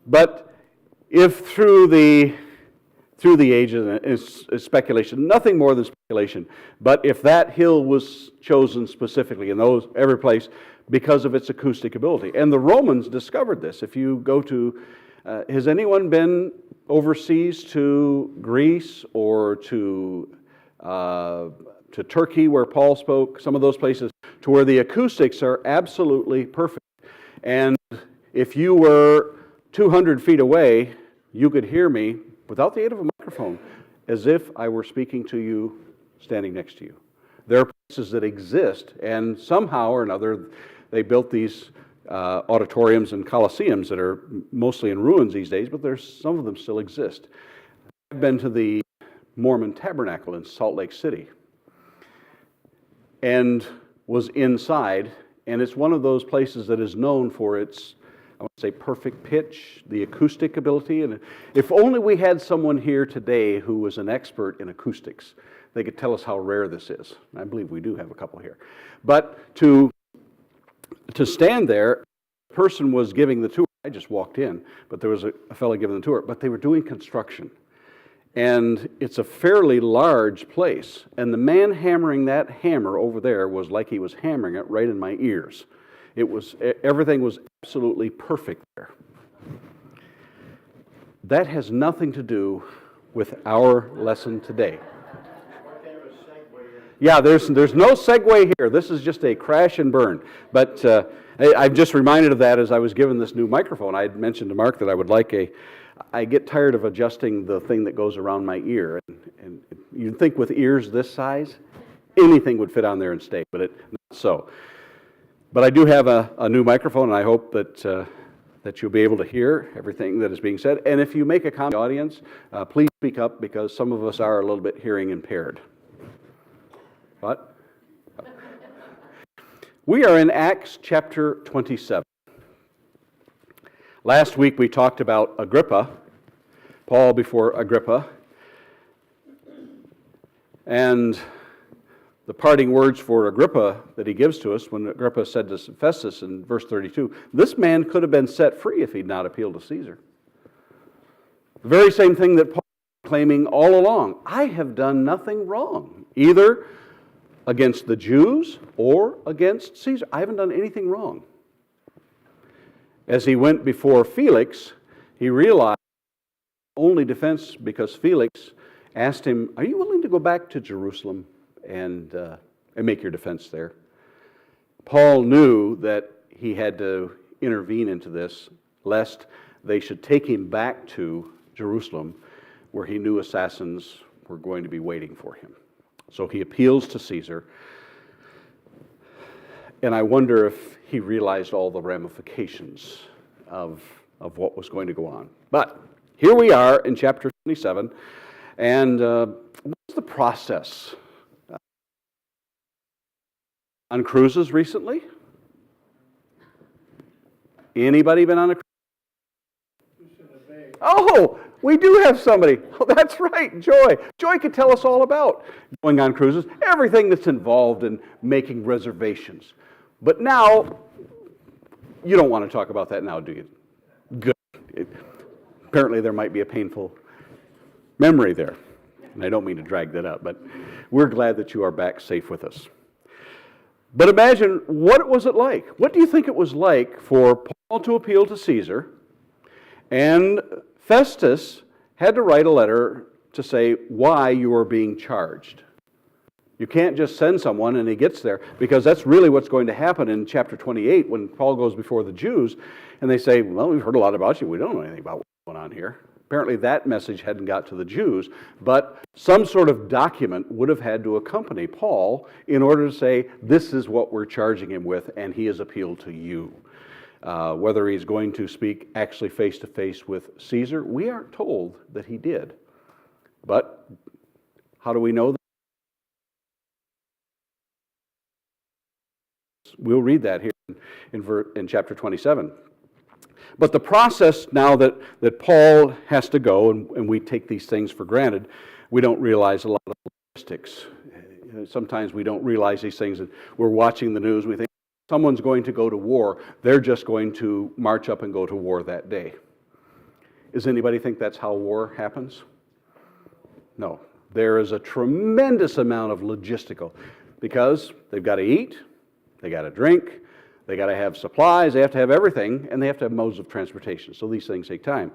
But if through the ages, it's speculation, nothing more than speculation, but if that hill was chosen specifically in every place because of its acoustic ability, and the Romans discovered this. If you go to, has anyone been overseas to Greece or to Turkey where Paul spoke, some of those places, to where the acoustics are absolutely perfect. And if you were 200 feet away, you could hear me without the aid of a microphone, as if I were speaking to you standing next to you. There are places that exist, and somehow or another, they built these auditoriums and coliseums that are mostly in ruins these days, but some of them still exist. I've been to the Mormon Tabernacle in Salt Lake City, and was inside, and it's one of those places that is known for its, I want to say, perfect pitch, the acoustic ability. And if only we had someone here today who was an expert in acoustics, they could tell us how rare this is. I believe we do have a couple here. But to stand there, the person was giving the tour. I just walked in, but there was a fellow giving the tour. But they were doing construction. And it's a fairly large place. And the man hammering that hammer over there was like he was hammering it right in my ears. Everything was absolutely perfect there. That has nothing to do with our lesson today. Yeah, there's no segue here. This is just a crash and burn. But I'm just reminded of that as I was given this new microphone. I had mentioned to Mark that I would like I get tired of adjusting the thing that goes around my ear. And you'd think with ears this size, anything would fit on there and stay, but not so. But I do have a new microphone, and I hope that you'll be able to hear everything that is being said. And if you make a comment in the audience, please speak up, because some of us are a little bit hearing impaired. What? We are in Acts chapter 27. Last week we talked about Agrippa, Paul before Agrippa, and the parting words for Agrippa that he gives to us when Agrippa said to Festus in verse 32, this man could have been set free if he'd not appealed to Caesar. The very same thing that Paul was claiming all along. I have done nothing wrong, either against the Jews or against Caesar. I haven't done anything wrong. As he went before Felix, he realized only defense because Felix asked him, are you willing to go back to Jerusalem and make your defense there? Paul knew that he had to intervene into this, lest they should take him back to Jerusalem, where he knew assassins were going to be waiting for him. So he appeals to Caesar, and I wonder if he realized all the ramifications of what was going to go on. But here we are in chapter 27, and what's the process? On cruises recently? Anybody been on a cruise? Oh, we do have somebody. Oh, that's right, Joy. Joy could tell us all about going on cruises, everything that's involved in making reservations. But now, you don't want to talk about that now, do you? Good. Apparently there might be a painful memory there. And I don't mean to drag that up, but we're glad that you are back safe with us. But imagine, what was it like? What do you think it was like for Paul to appeal to Caesar, and Festus had to write a letter to say why you are being charged? You can't just send someone and he gets there, because that's really what's going to happen in chapter 28 when Paul goes before the Jews and they say, well, we've heard a lot about you. We don't know anything about what's going on here. Apparently that message hadn't got to the Jews, but some sort of document would have had to accompany Paul in order to say, this is what we're charging him with, and he has appealed to you. Whether he's going to speak actually face-to-face with Caesar, we aren't told that he did. But how do we know that? We'll read that here in chapter 27. But the process now that Paul has to go, and we take these things for granted, we don't realize a lot of logistics. Sometimes we don't realize these things, and we're watching the news, we think someone's going to go to war, they're just going to march up and go to war that day. Does anybody think that's how war happens? No. There is a tremendous amount of logistical, because they've got to eat, they got to drink, they got to have supplies, they have to have everything, and they have to have modes of transportation. So these things take time.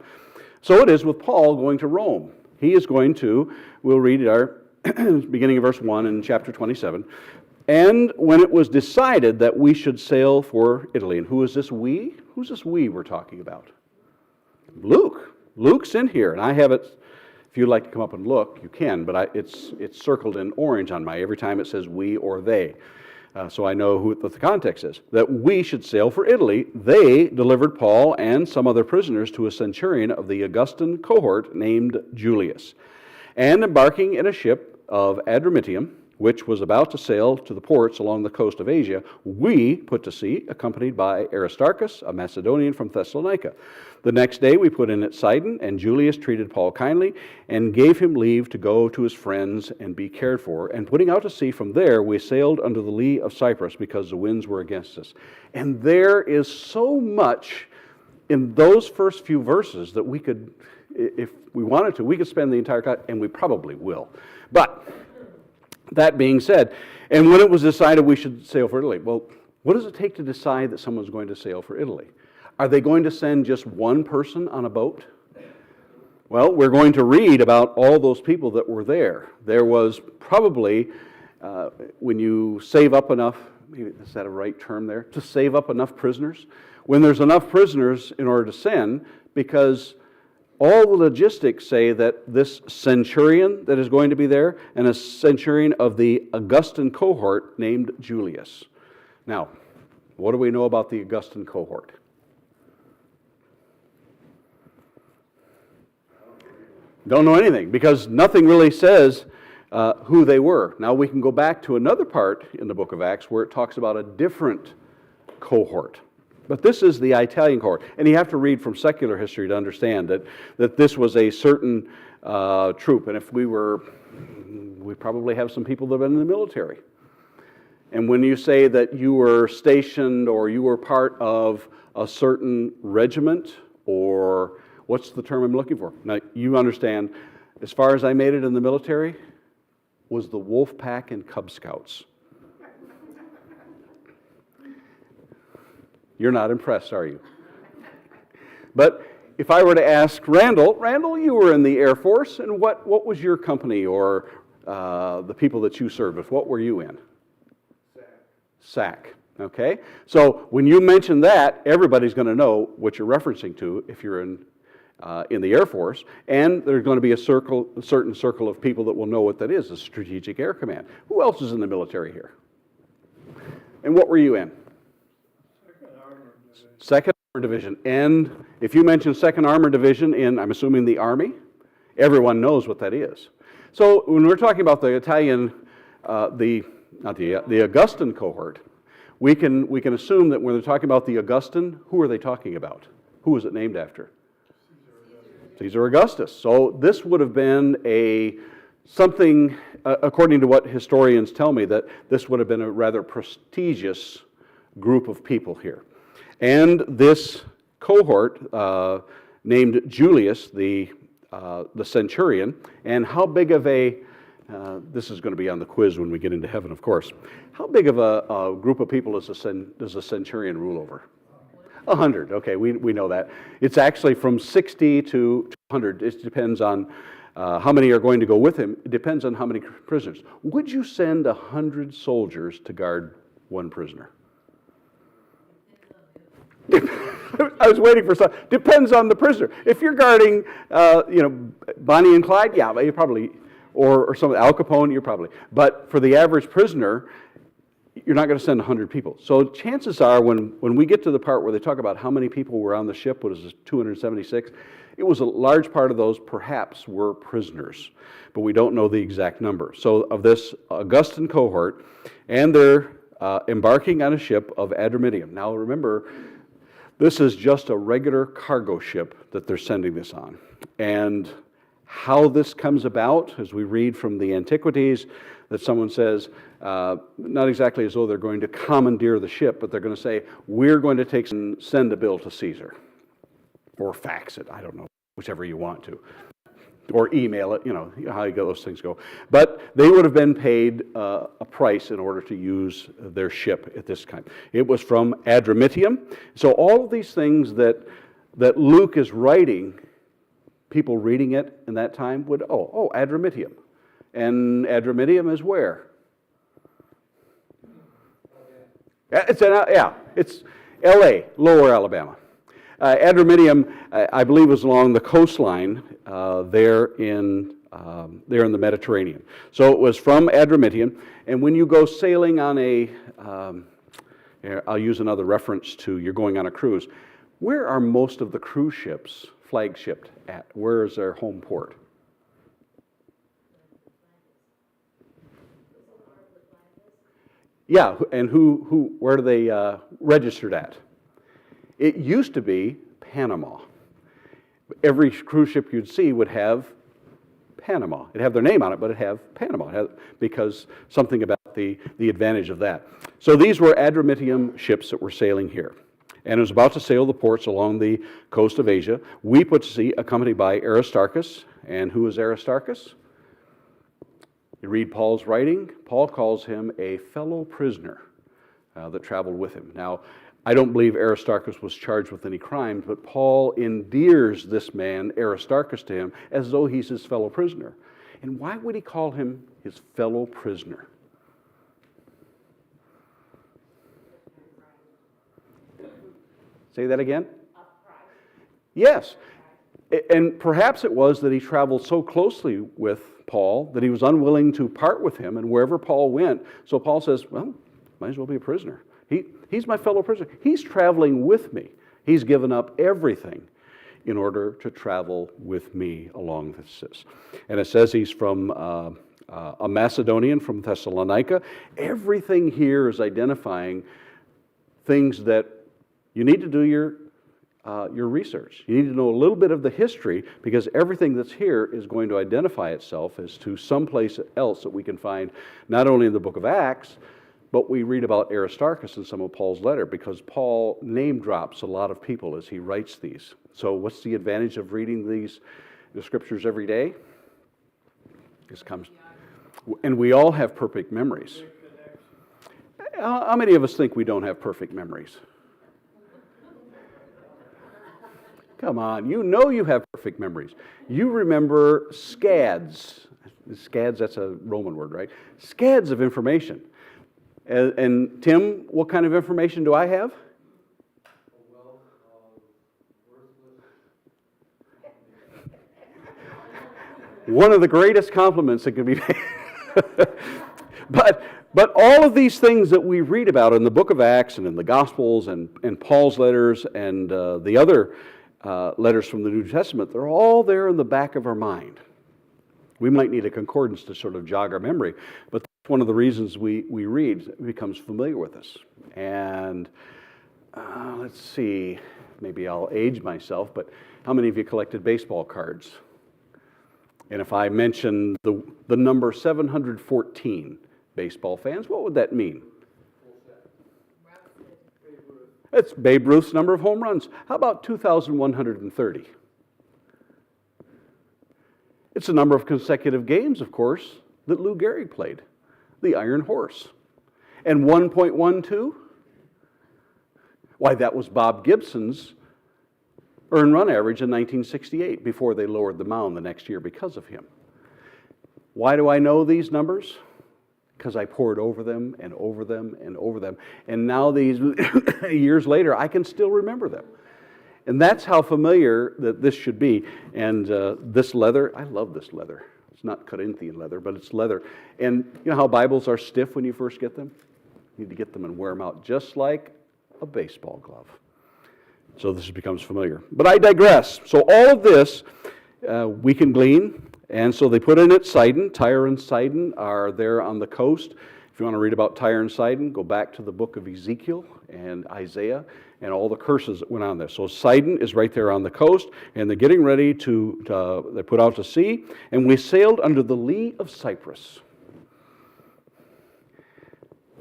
So it is with Paul going to Rome. He is going to, we'll read our beginning of verse 1 in chapter 27. And when it was decided that we should sail for Italy, and who is this we? Who's this we we're talking about? Luke. Luke's in here, and I have it. If you'd like to come up and look, you can, but it's circled in orange on every time it says we or they. So I know what the context is. That we should sail for Italy. They delivered Paul and some other prisoners to a centurion of the Augustan cohort named Julius. And embarking in a ship of Adramyttium, which was about to sail to the ports along the coast of Asia, we put to sea, accompanied by Aristarchus, a Macedonian from Thessalonica. The next day we put in at Sidon, and Julius treated Paul kindly and gave him leave to go to his friends and be cared for. And putting out to sea from there, we sailed under the lee of Cyprus because the winds were against us. And there is so much in those first few verses that we could, if we wanted to, we could spend the entire time, and we probably will. But that being said, and when it was decided we should sail for Italy, well, what does it take to decide that someone's going to sail for Italy? Are they going to send just one person on a boat? Well, we're going to read about all those people that were there. There was probably, when you save up enough, maybe is that a right term there? To save up enough prisoners? When there's enough prisoners in order to send, because all the logistics say that this centurion that is going to be there, and a centurion of the Augustan cohort named Julius. Now, what do we know about the Augustan cohort? Don't know anything, because nothing really says who they were. Now we can go back to another part in the book of Acts where it talks about a different cohort. But this is the Italian cohort. And you have to read from secular history to understand that this was a certain troop. And if we probably have some people that have been in the military. And when you say that you were stationed or you were part of a certain regiment, or what's the term I'm looking for? Now, you understand, as far as I made it in the military, was the Wolf Pack and Cub Scouts. You're not impressed, are you? But if I were to ask Randall, you were in the Air Force, and what was your company or the people that you served with? What were you in? SAC. Okay? So when you mention that, everybody's going to know what you're referencing to if you're in the Air Force, and there's going to be a certain circle of people that will know what that is, a Strategic Air Command. Who else is in the military here? And what were you in? Second Armored Division. And if you mention Second Armored Division in, I'm assuming, the Army, everyone knows what that is. So when we're talking about the Italian, the Augustan cohort, we can assume that when they're talking about the Augustan, who are they talking about? Who was it named after? Caesar Augustus. So this would have been something, according to what historians tell me, that this would have been a rather prestigious group of people here. And this cohort, named Julius, the centurion, and how big of this is going to be on the quiz when we get into heaven, of course. How big of a group of people does a centurion rule over? 100. Okay, we know that. It's actually from 60 to 100. It depends on how many are going to go with him. It depends on how many prisoners. Would you send 100 soldiers to guard one prisoner? I was waiting for some. Depends on the prisoner. If you're guarding, Bonnie and Clyde, yeah, you probably, or some Al Capone, you're probably. But for the average prisoner, you're not going to send 100 people. So chances are, when we get to the part where they talk about how many people were on the ship, what is this, 276? It was a large part of those perhaps were prisoners, but we don't know the exact number. So of this Augustan cohort, and they're embarking on a ship of Adramyttium. Now remember, this is just a regular cargo ship that they're sending this on. And how this comes about, as we read from the Antiquities, that someone says, not exactly as though they're going to commandeer the ship, but they're going to say, we're going to send a bill to Caesar. Or fax it, I don't know. whichever you want to. Or email it, you know how those things go. But they would have been paid a price in order to use their ship at this time. It was from Adramyttium. So all of these things that Luke is writing, people reading it in that time would, Adramyttium. And Adramyttium is where? It's L.A., Lower Alabama. Adramyttium, I believe, was along the coastline there in the Mediterranean. So it was from Adramyttium, and when you go sailing on I'll use another reference to you're going on a cruise. Where are most of the cruise ships flag-shipped at? Where is their home port? Yeah, and where do they registered at? It used to be Panama. Every cruise ship you'd see would have Panama. It'd have their name on it, but it'd have Panama because something about the advantage of that. So these were Adramyttium ships that were sailing here. And it was about to sail the ports along the coast of Asia. We put to sea accompanied by Aristarchus. And who is Aristarchus? You read Paul's writing, Paul calls him a fellow prisoner that traveled with him. Now, I don't believe Aristarchus was charged with any crimes, but Paul endears this man, Aristarchus, to him as though he's his fellow prisoner. And why would he call him his fellow prisoner? Say that again? Yes. And perhaps it was that he traveled so closely with Paul that he was unwilling to part with him, and wherever Paul went, so Paul says, well, might as well be a prisoner. He's my fellow prisoner. He's traveling with me. He's given up everything in order to travel with me along this. And it says he's from a Macedonian from Thessalonica. Everything here is identifying things that you need to do your research. You need to know a little bit of the history, because everything that's here is going to identify itself as to someplace else that we can find, not only in the book of Acts, but we read about Aristarchus in some of Paul's letter, because Paul name drops a lot of people as he writes these. So what's the advantage of reading the scriptures every day? This comes, and we all have perfect memories. How many of us think we don't have perfect memories? Come on, you know you have perfect memories. You remember scads. Scads, that's a Roman word, right? Scads of information. And Tim, what kind of information do I have? One of the greatest compliments that could be made. But all of these things that we read about in the book of Acts and in the Gospels and Paul's letters and the other letters from the New Testament, they're all there in the back of our mind. We might need a concordance to sort of jog our memory, but that's one of the reasons we read. It becomes familiar with us. And let's see, maybe I'll age myself, but how many of you collected baseball cards? And if I mention the number 714 baseball fans, what would that mean? It's Babe Ruth's number of home runs. How about 2,130? It's the number of consecutive games, of course, that Lou Gehrig played, the Iron Horse. And 1.12? Why, that was Bob Gibson's earned run average in 1968, before they lowered the mound the next year because of him. Why do I know these numbers? Because I poured over them and over them and over them. And now these years later, I can still remember them. And that's how familiar that this should be. And this leather, I love this leather. It's not Corinthian leather, but it's leather. And you know how Bibles are stiff when you first get them? You need to get them and wear them out just like a baseball glove. So this becomes familiar. But I digress. So all of this we can glean. And so they put in at Sidon. Tyre and Sidon are there on the coast. If you want to read about Tyre and Sidon, go back to the book of Ezekiel and Isaiah and all the curses that went on there. So Sidon is right there on the coast, and they're getting ready they put out to sea, and we sailed under the lee of Cyprus.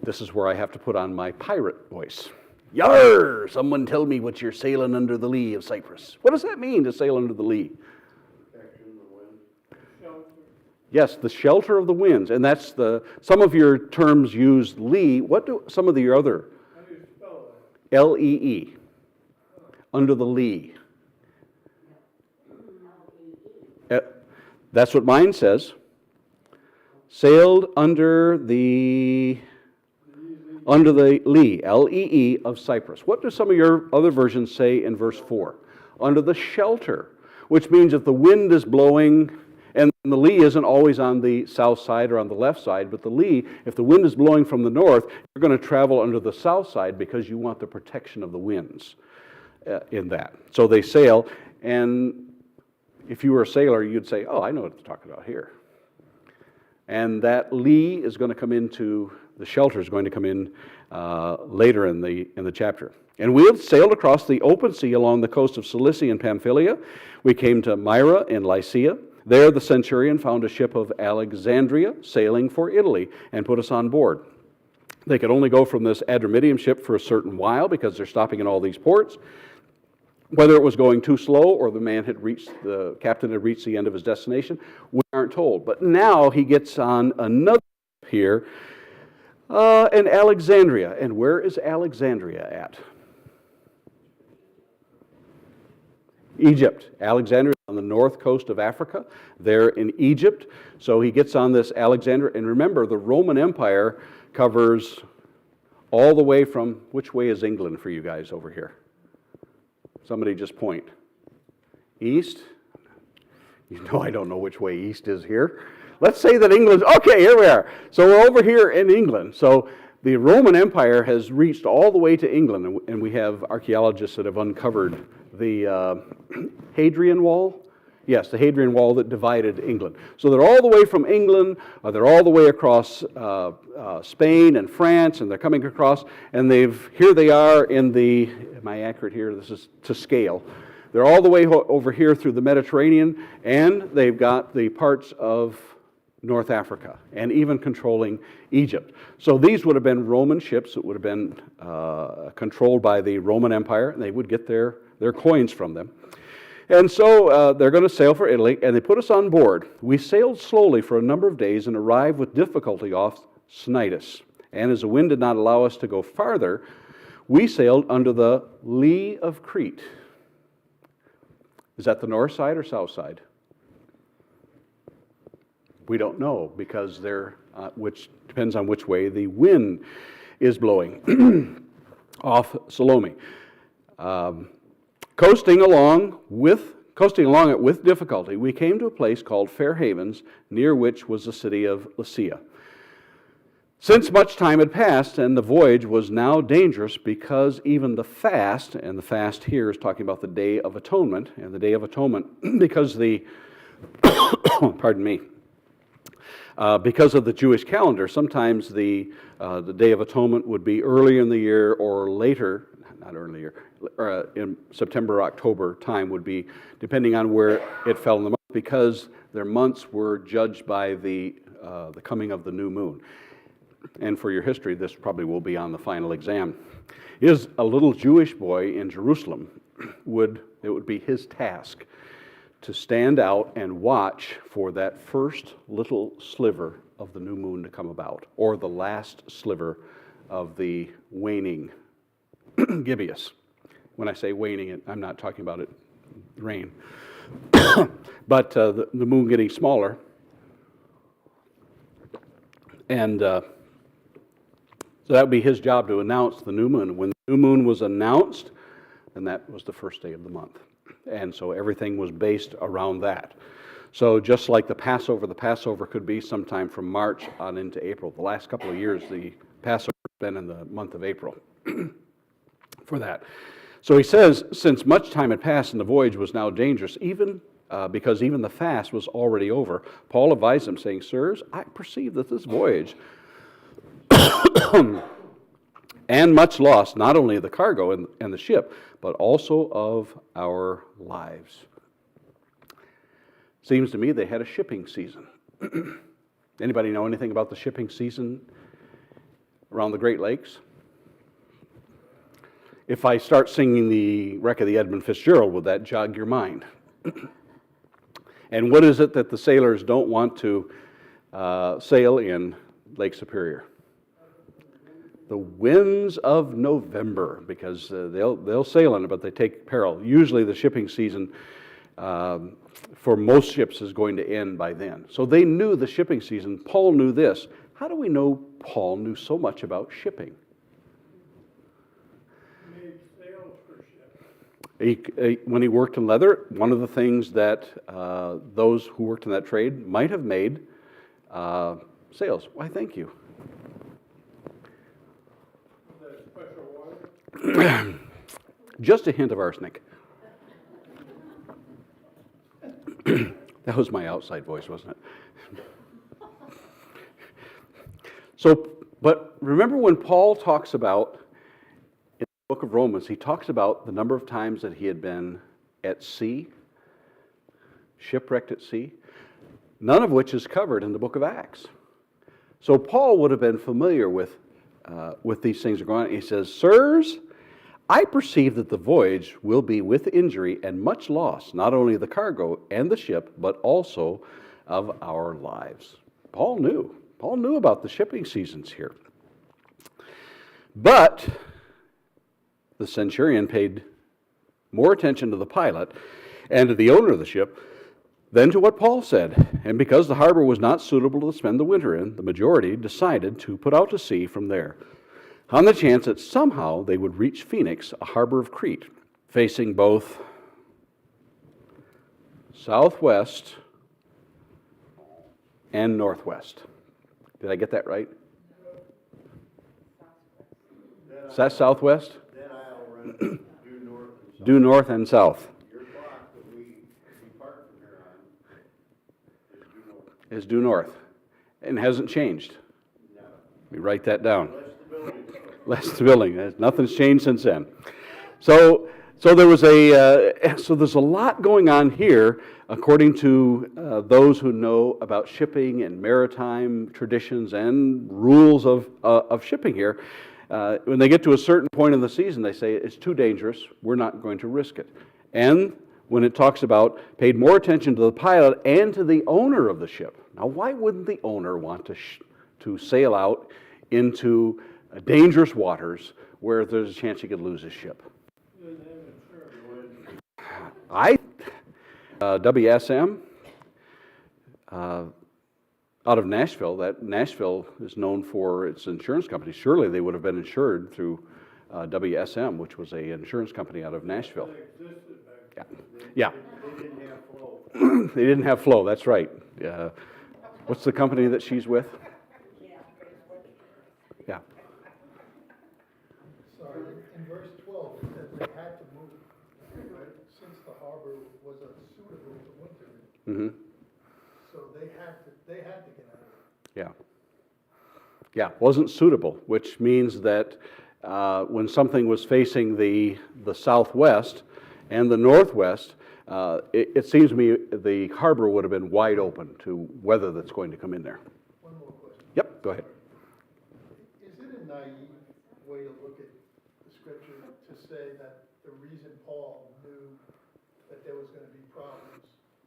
This is where I have to put on my pirate voice. Yar! Someone tell me what you're sailing under the lee of Cyprus. What does that mean, to sail under the lee? Yes, the shelter of the winds. And that's some of your terms use lee. What do some of the other? How do you spell Lee. Under the lee. That's what mine says. Sailed under the lee, Lee of Cyprus. What do some of your other versions say in verse 4? Under the shelter, which means if the wind is blowing, and the lee isn't always on the south side or on the left side, but the lee, if the wind is blowing from the north, you're going to travel under the south side because you want the protection of the winds in that. So they sail, and if you were a sailor, you'd say, oh, I know what it's talking about here. And that lee is going to come into, the shelter is going to come in later in the chapter. And we had sailed across the open sea along the coast of Cilicia and Pamphylia. We came to Myra in Lycia. There the centurion found a ship of Alexandria sailing for Italy and put us on board. They could only go from this Adramyttium ship for a certain while because they're stopping in all these ports. Whether it was going too slow or the captain had reached the end of his destination, we aren't told. But now he gets on another ship here in Alexandria. And where is Alexandria at? Egypt. Alexandria on the north coast of Africa, there in Egypt. So he gets on this Alexandria. And remember, the Roman Empire covers all the way from, which way is England for you guys over here? Somebody just point. East? You know I don't know which way east is here. Let's say that England's, okay, here we are. So we're over here in England. So the Roman Empire has reached all the way to England, and we have archaeologists that have uncovered the Hadrian Wall. Yes, the Hadrian Wall that divided England. So they're all the way from England, they're all the way across Spain and France, and they're coming across, and here they are in the, am I accurate here? This is to scale. They're all the way over here through the Mediterranean, and they've got the parts of North Africa, and even controlling Egypt. So these would have been Roman ships that would have been controlled by the Roman Empire, and they would get their coins from them. And so they're going to sail for Italy, and they put us on board. We sailed slowly for a number of days and arrived with difficulty off Cnidus. And as the wind did not allow us to go farther, we sailed under the lee of Crete. Is that the north side or south side? We don't know, because which depends on which way the wind is blowing off Salome. Coasting along it with difficulty, we came to a place called Fair Havens, near which was the city of Lasea. Since much time had passed, and the voyage was now dangerous, because even the fast, and the fast here is talking about the Day of Atonement, and the Day of Atonement, because pardon me, because of the Jewish calendar, sometimes the Day of Atonement would be early in the year or later, not earlier, in September or October time would be, depending on where it fell in the month, because their months were judged by the coming of the new moon. And for your history, this probably will be on the final exam. Is a little Jewish boy in Jerusalem, it would be his task to stand out and watch for that first little sliver of the new moon to come about, or the last sliver of the waning gibbous. When I say waning, I'm not talking about it rain, but the moon getting smaller. And so that would be his job, to announce the new moon. When the new moon was announced, then that was the first day of the month. And so everything was based around that. So just like the Passover could be sometime from March on into April. The last couple of years, the Passover has been in the month of April for that. So he says, since much time had passed and the voyage was now dangerous, even because even the fast was already over, Paul advised them, saying, sirs, I perceive that this voyage and much loss, not only of the cargo and the ship, but also of our lives. Seems to me they had a shipping season. Anybody know anything about the shipping season around the Great Lakes? If I start singing the wreck of the Edmund Fitzgerald, would that jog your mind? And what is it that the sailors don't want to sail in Lake Superior? The winds of November, because they'll sail in it, but they take peril. Usually the shipping season for most ships is going to end by then. So they knew the shipping season. Paul knew this. How do we know Paul knew so much about shipping? He made sails for ships. When he worked in leather, one of the things that those who worked in that trade might have made sails. Why, thank you. The special water. Just a hint of arsenic. That was my outside voice, wasn't it? So, but remember when Paul talks about, in the book of Romans, he talks about the number of times that he had been at sea, shipwrecked at sea, none of which is covered in the book of Acts. So Paul would have been familiar with these things going on. He says, "Sirs, I perceive that the voyage will be with injury and much loss, not only of the cargo and the ship, but also of our lives." Paul knew. Paul knew about the shipping seasons here. But the centurion paid more attention to the pilot and to the owner of the ship than to what Paul said. And because the harbor was not suitable to spend the winter in, the majority decided to put out to sea from there, on the chance that somehow they would reach Phoenix, a harbor of Crete, facing both southwest and northwest. Did I get that right? Is that southwest? Then I'll run due north and south. Due north and south. Your clock that we depart from here on is due north. Is due north. And hasn't changed. No. We write that down. Less stability. Less the building. Nothing's changed since then. So there's a lot going on here, according to those who know about shipping and maritime traditions and rules of shipping here. When they get to a certain point in the season, they say it's too dangerous. We're not going to risk it. And when it talks about paid more attention to the pilot and to the owner of the ship. Now, why wouldn't the owner want to sail out into dangerous waters where there's a chance he could lose his ship? WSM out of Nashville. That Nashville is known for its insurance company. Surely they would have been insured through WSM, which was an insurance company out of Nashville. Yeah. They didn't have flow. They didn't have flow. That's right. What's the company that she's with? Yeah. Sorry, in verse 12, it says they had to move, right, since the harbor was unsuitable to winter in. Mm-hmm. So they had to get out of it. Yeah. Yeah, wasn't suitable, which means that when something was facing the southwest and the northwest, it seems to me the harbor would have been wide open to weather that's going to come in there. One more question. Yep, go ahead. Is it a naive way to look at the scripture to say that the reason Paul knew that there was going to be problems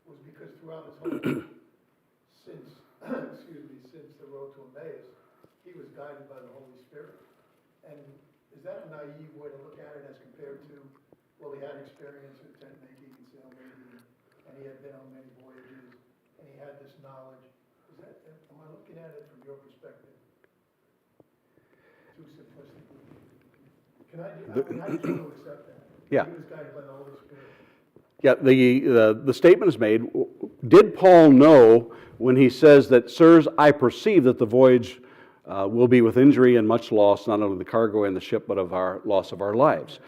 was because throughout his whole since the road to Emmaus, he was guided by the Holy Spirit? And is that a naive way to look at it as compared to, well, he had experience with tent making and sail making, and he had been on many voyages, and he had this knowledge? Am I looking at it from your perspective too simplistically? I just want to accept that. Yeah. He was guided by the Holy Spirit. Yeah, the statement is made. Did Paul know when he says that, "Sirs, I perceive that the voyage will be with injury and much loss, not only the cargo and the ship, but of our loss of our lives"?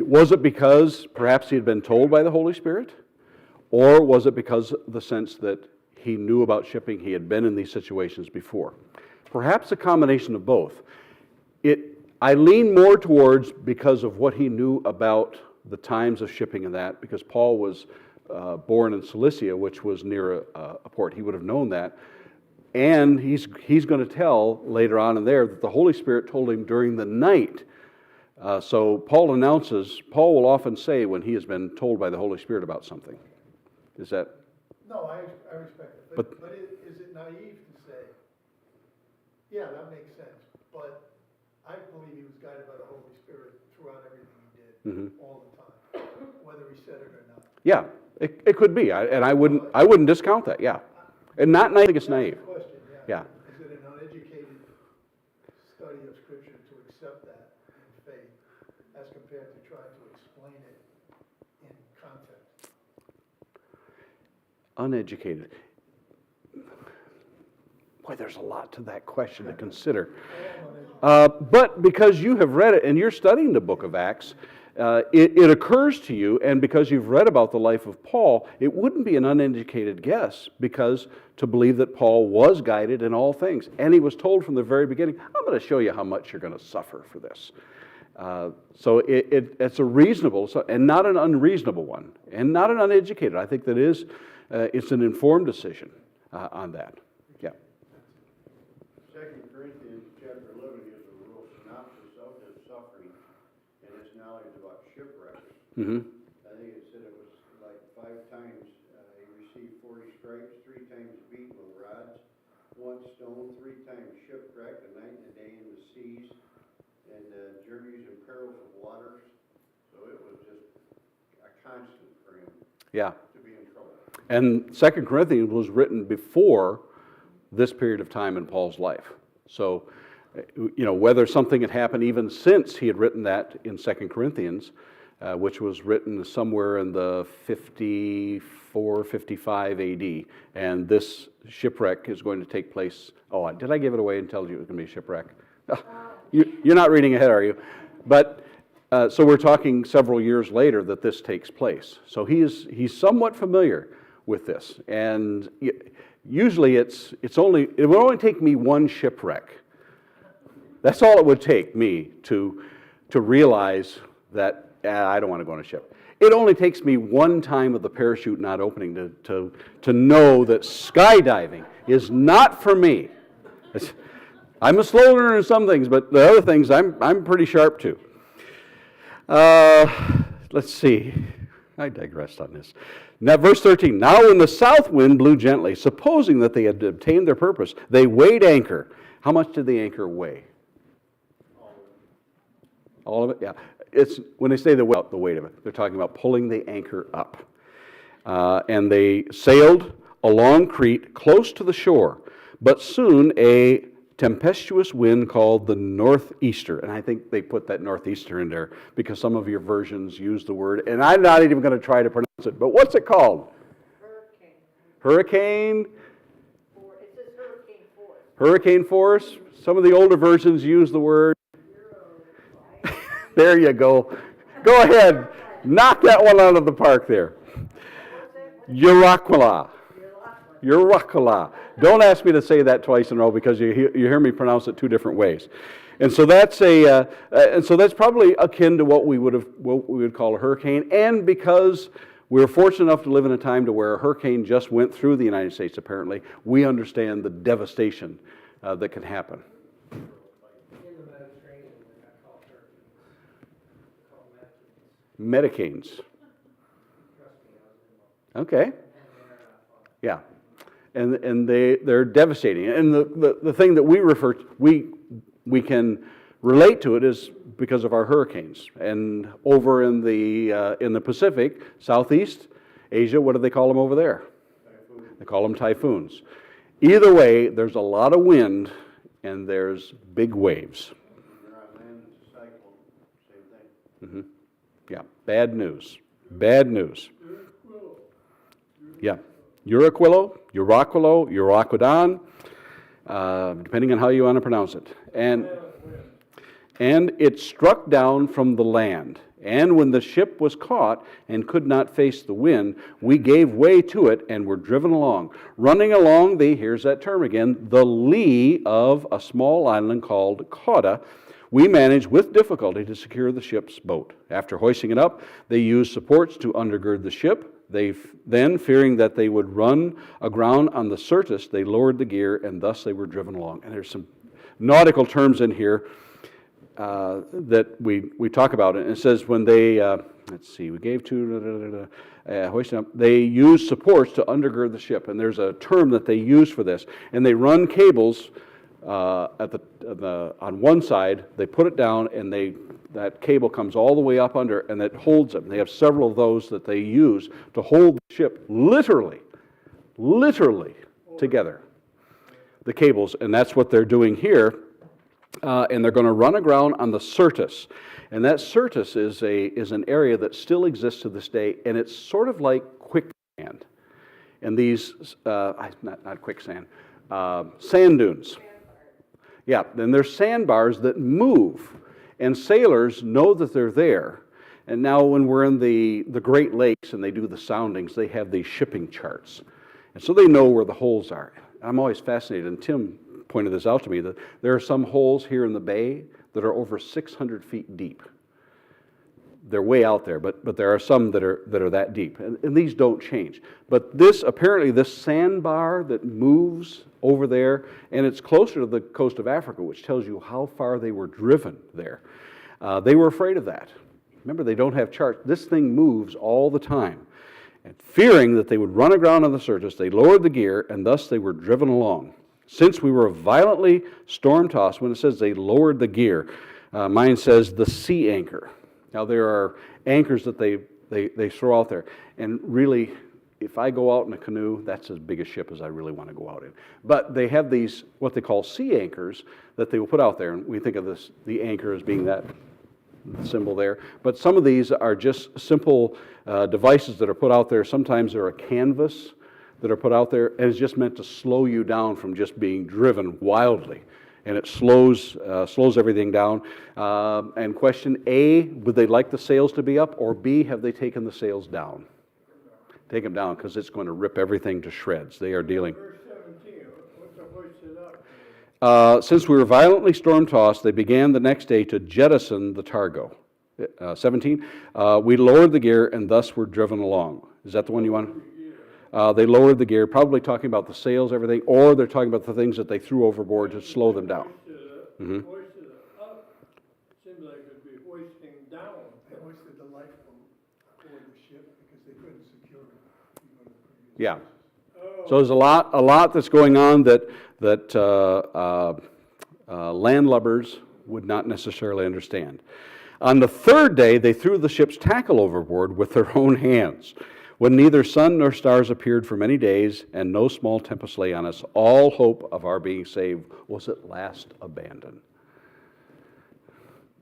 Was it because perhaps he had been told by the Holy Spirit? Or was it because of the sense that he knew about shipping, he had been in these situations before? Perhaps a combination of both. I lean more towards because of what he knew about the times of shipping and that, because Paul was born in Cilicia, which was near a port. He would have known that. And he's going to tell later on in there that the Holy Spirit told him during the night So Paul will often say when he has been told by the Holy Spirit about something. Is that? No, I respect it, but is it naive to say, yeah, that makes sense, but I believe he was guided by the Holy Spirit throughout everything he did, all the time, whether he said it or not. Yeah, it could be, and I wouldn't discount that, yeah. And not naive, I think it's naive. That's the question, Yeah. Is it an uneducated study of Scripture to accept that in faith as compared to trying to explain it in context? Uneducated. Boy, there's a lot to that question to consider. But because you have read it and you're studying the book of Acts, it occurs to you, and because you've read about the life of Paul, it wouldn't be an uneducated guess because to believe that Paul was guided in all things. And he was told from the very beginning, I'm going to show you how much you're going to suffer for this. So it's a reasonable and not an unreasonable one, and not an uneducated. I think that it's an informed decision on that. Yeah. 2 Corinthians chapter 11 gives a real synopsis of his suffering and his knowledge about shipwrecks. Mm-hmm. I think it said it was like 5 times he received 40 stripes, 3 times beaten with rods, 1 stone, 3 times shipwrecked, a night and a day in the seas, and journeys and perils of waters. So it was just a constant for him Yeah. to be in trouble. And 2 Corinthians was written before this period of time in Paul's life. So, whether something had happened even since he had written that in 2 Corinthians, which was written somewhere in the 54, 55 AD, and this shipwreck is going to take place. Oh, did I give it away and tell you it was going to be a shipwreck? You're not reading ahead, are you? But so we're talking several years later that this takes place. So he's somewhat familiar with this, and usually it would only take me one shipwreck. That's all it would take me to realize that I don't want to go on a ship. It only takes me one time of the parachute not opening to know that skydiving is not for me. I'm a slow learner in some things, but the other things I'm pretty sharp to. Let's see. I digressed on this. Now, verse 13. Now when the south wind blew gently, supposing that they had obtained their purpose, they weighed anchor. How much did the anchor weigh? All of it? Yeah. It's when they say the weight of it, they're talking about pulling the anchor up. And they sailed along Crete, close to the shore. But soon a tempestuous wind called the northeaster, and I think they put that northeaster in there because some of your versions use the word, and I'm not even going to try to pronounce it, but what's it called? Hurricane? It says hurricane force. Hurricane force? Some of the older versions use the word. There you go. Go ahead. Knock that one out of the park there. Eurocula. Eurocula. Don't ask me to say that twice in a row because you hear me pronounce it 2 different ways. And so that's probably akin to what we would call a hurricane. And because we're fortunate enough to live in a time to where a hurricane just went through the United States, apparently, we understand the devastation that can happen. In the Mediterranean, they got called hurricanes. Called Medicanes. Trust me, I was in one. Okay. And they're not fun. Yeah. And they're devastating. And the thing that we can relate to it is because of our hurricanes. And over in the Pacific, Southeast Asia, what do they call them over there? Typhoon. They call them typhoons. Either way, there's a lot of wind and there's big waves. When you're on land, it's a cyclone, same thing. Yeah, bad news. Bad news. Yeah. Uraquilo, Uraquidon, depending on how you want to pronounce it. And it struck down from the land. And when the ship was caught and could not face the wind, we gave way to it and were driven along, running along here's that term again, the lee of a small island called Cauda. We managed with difficulty to secure the ship's boat. After hoisting it up, they used supports to undergird the ship. Then, fearing that they would run aground on the Syrtis, they lowered the gear, and thus they were driven along. And there's some nautical terms in here. that we talk about. And it says when they, let's see, we gave to, hoisting up, they use supports to undergird the ship. And there's a term that they use for this. And they run cables on one side, they put it down, and that cable comes all the way up under, and it holds them. They have several of those that they use to hold the ship literally together, the cables, and that's what they're doing here. And they're going to run aground on the Syrtis. And that Syrtis is an area that still exists to this day, and it's sort of like quicksand. And these, not quicksand, sand dunes. Yeah, and there's sandbars that move, and sailors know that they're there. And now when we're in the Great Lakes and they do the soundings, they have these shipping charts. And so they know where the holes are. I'm always fascinated, and Tim pointed this out to me, that there are some holes here in the bay that are over 600 feet deep. They're way out there, but there are some that are that deep, and these don't change. But apparently this sandbar that moves over there, and it's closer to the coast of Africa, which tells you how far they were driven there. They were afraid of that. Remember, they don't have charts. This thing moves all the time. And fearing that they would run aground on the Syrtis, they lowered the gear, and thus they were driven along. Since we were violently storm-tossed, when it says they lowered the gear, mine says the sea anchor. Now, there are anchors that they throw out there. And really, if I go out in a canoe, that's as big a ship as I really want to go out in. But they have these, what they call sea anchors, that they will put out there. And we think of the anchor as being that symbol there. But some of these are just simple devices that are put out there. Sometimes they're a canvas that are put out there, and it's just meant to slow you down from just being driven wildly. And it slows everything down. And question A, would they like the sails to be up? Or B, have they taken the sails down? Take them down, because it's going to rip everything to shreds. They are dealing. Verse 17, what's the hoisted up? Since we were violently storm-tossed, they began the next day to jettison the targo. 17, we lowered the gear and thus were driven along. Is that the one you want? They lowered the gear, probably talking about the sails, everything, or they're talking about the things that they threw overboard to slow them down. Hoisted up, seems like it'd be hoisting down. They hoisted the lifeboat aboard the ship because they couldn't secure it. You go to the previous Yeah. verses. So there's a lot that's going on that landlubbers would not necessarily understand. On the third day, they threw the ship's tackle overboard with their own hands. When neither sun nor stars appeared for many days, and no small tempest lay on us, all hope of our being saved was at last abandoned.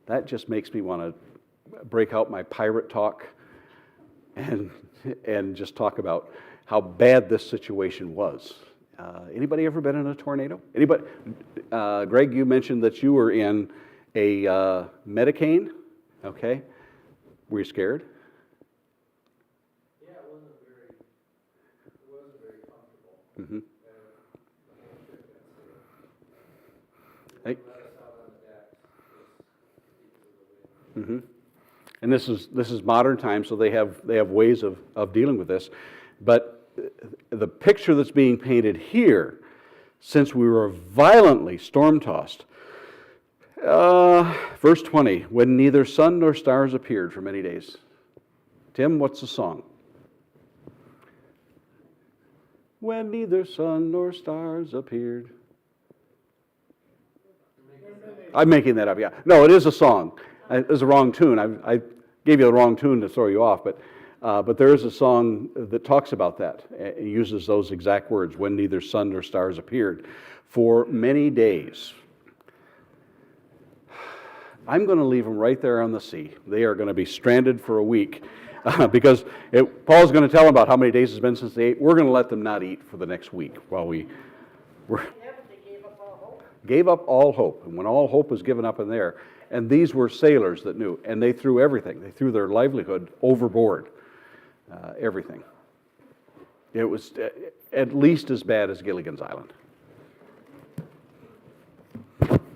That just makes me want to break out my pirate talk and just talk about how bad this situation was. Anybody ever been in a tornado? Anybody? Greg, you mentioned that you were in a Medicane. Okay. Were you scared? Yeah, it wasn't very comfortable. Mm-hmm. Let us out on the deck just because of the wind. Mm-hmm. And this is modern times, so they have ways of dealing with this. But the picture that's being painted here, since we were violently storm-tossed, verse 20, when neither sun nor stars appeared for many days. Tim, what's the song? When neither sun nor stars appeared. I'm making that up, yeah. No, it is a song. It was a wrong tune. I gave you the wrong tune to throw you off, but there is a song that talks about that. It uses those exact words, when neither sun nor stars appeared, for many days. I'm going to leave them right there on the sea. They are going to be stranded for a week because Paul's going to tell them about how many days it's been since they ate. We're going to let them not eat for the next week while we're Yeah, but they gave up all hope. gave up all hope. And when all hope was given up in there, and these were sailors that knew, and they threw everything. They threw their livelihood overboard, everything. It was at least as bad as Gilligan's Island.